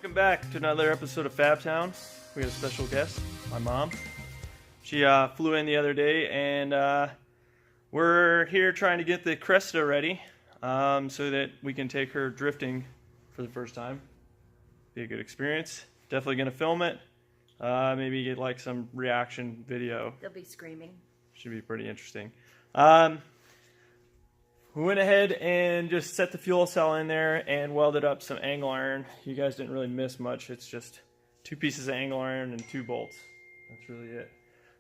Welcome back to another episode of Fab Town. We have a special guest, my mom. She flew in the other day, and we're here trying to get the Cresta ready so that we can take her drifting for the first time. Be a good experience. Definitely going to film it. Maybe get like some reaction video. They'll be screaming. Should be pretty interesting. We went ahead and just set the fuel cell in there and welded up some angle iron. You guys didn't really miss much. It's just 2 pieces of angle iron and 2 bolts. That's really it.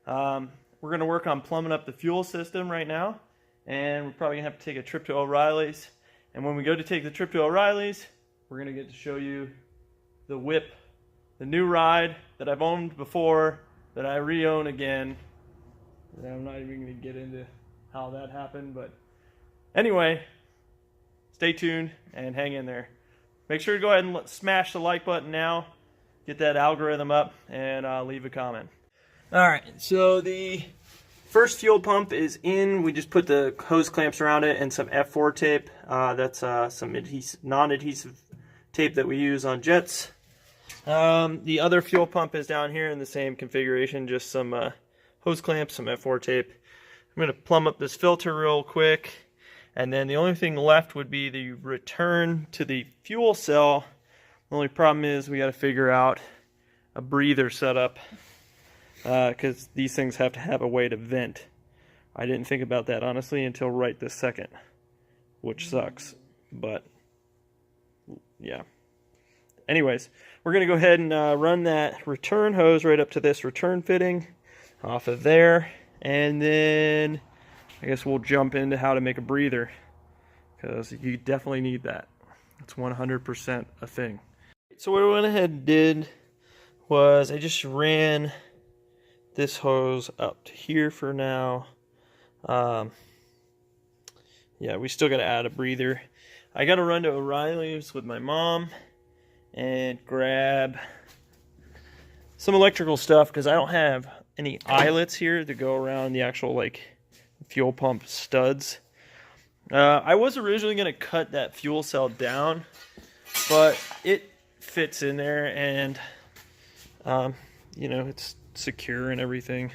We're going to work on plumbing up the fuel system right now. And we're probably going to have to take a trip to O'Reilly's. And when we go to take the trip to O'Reilly's, we're going to get to show you the whip, the new ride that I've owned before, that I re-own again. And I'm not even going to get into how that happened, but anyway, stay tuned and hang in there. Make sure to go ahead and smash the like button now, get that algorithm up, and leave a comment. Alright, so the first fuel pump is in. We just put the hose clamps around it and some F4 tape. That's some non-adhesive tape that we use on jets. The other fuel pump is down here in the same configuration, just some hose clamps, some F4 tape. I'm going to plumb up this filter real quick. And then the only thing left would be the return to the fuel cell. The only problem is we got to figure out a breather setup because these things have to have a way to vent. I didn't think about that honestly until right this second, which sucks. But yeah. Anyways, we're going to go ahead and run that return hose right up to this return fitting off of there. And then I guess we'll jump into how to make a breather, because you definitely need that. It's 100% a thing. So what I went ahead and did was I just ran this hose up to here for now. Yeah, we still got to add a breather. I got to run to O'Reilly's with my mom and grab some electrical stuff, because I don't have any eyelets here to go around the actual like fuel pump studs. I was originally going to cut that fuel cell down, but it fits in there, and you know, it's secure and everything.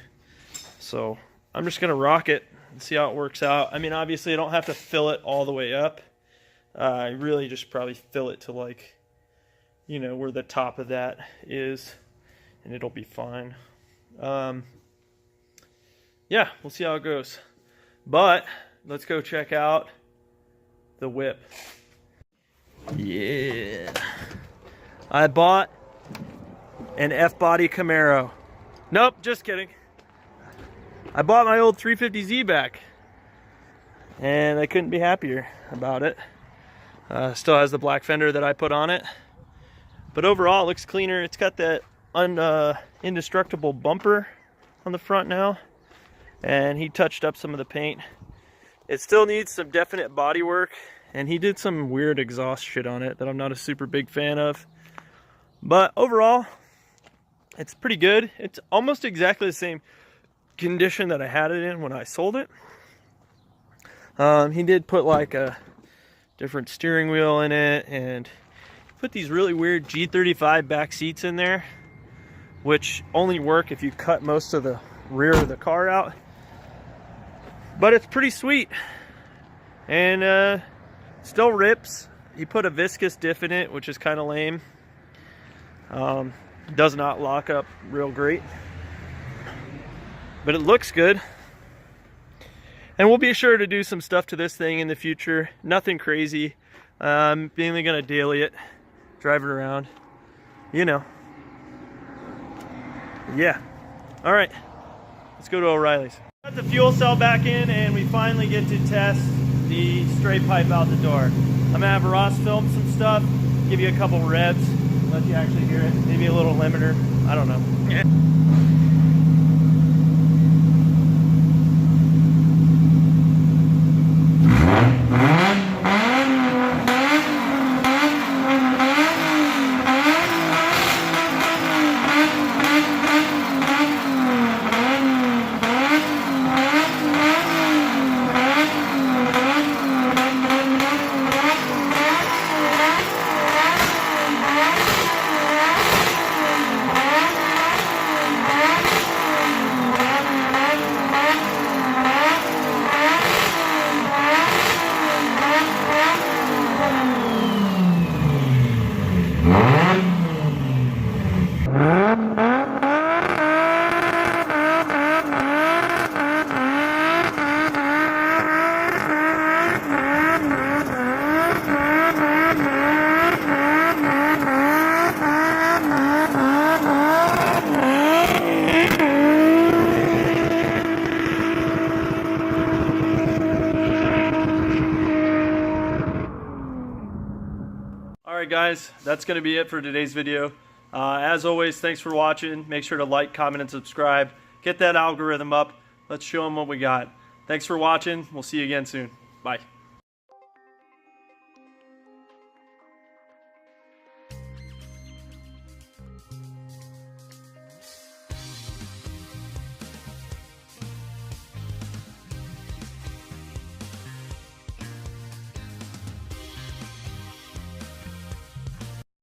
So I'm just going to rock it and see how it works out. I mean, obviously I don't have to fill it all the way up. I really just probably fill it to like, you know, where the top of that is, and it'll be fine. Yeah, we'll see how it goes. But let's go check out the whip. Yeah. I bought an F-body Camaro. Nope, just kidding. I bought my old 350Z back, and I couldn't be happier about it. Still has the black fender that I put on it. But overall, it looks cleaner. It's got that indestructible bumper on the front now. And he touched up some of the paint. It still needs some definite body work, and he did some weird exhaust shit on it that I'm not a super big fan of. But overall, it's pretty good. It's almost exactly the same condition that I had it in when I sold it. He did put like a different steering wheel in it, and put these really weird G35 back seats in there, which only work if you cut most of the rear of the car out. But it's pretty sweet, and still rips. He put a viscous diff in it, which is kind of lame. Does not lock up real great, but it looks good. And we'll be sure to do some stuff to this thing in the future. Nothing crazy. Mainly gonna daily it, drive it around, you know. Yeah. All right, let's go to O'Reilly's. Got the fuel cell back in, and we finally get to test the straight pipe out the door. I'm gonna have Ross film some stuff, give you a couple revs, let you actually hear it. Maybe a little limiter. I don't know. Yeah. Alright guys, that's going to be it for today's video. As always, thanks for watching. Make sure to like, comment, and subscribe. Get that algorithm up. Let's show them what we got. Thanks for watching. We'll see you again soon. Bye.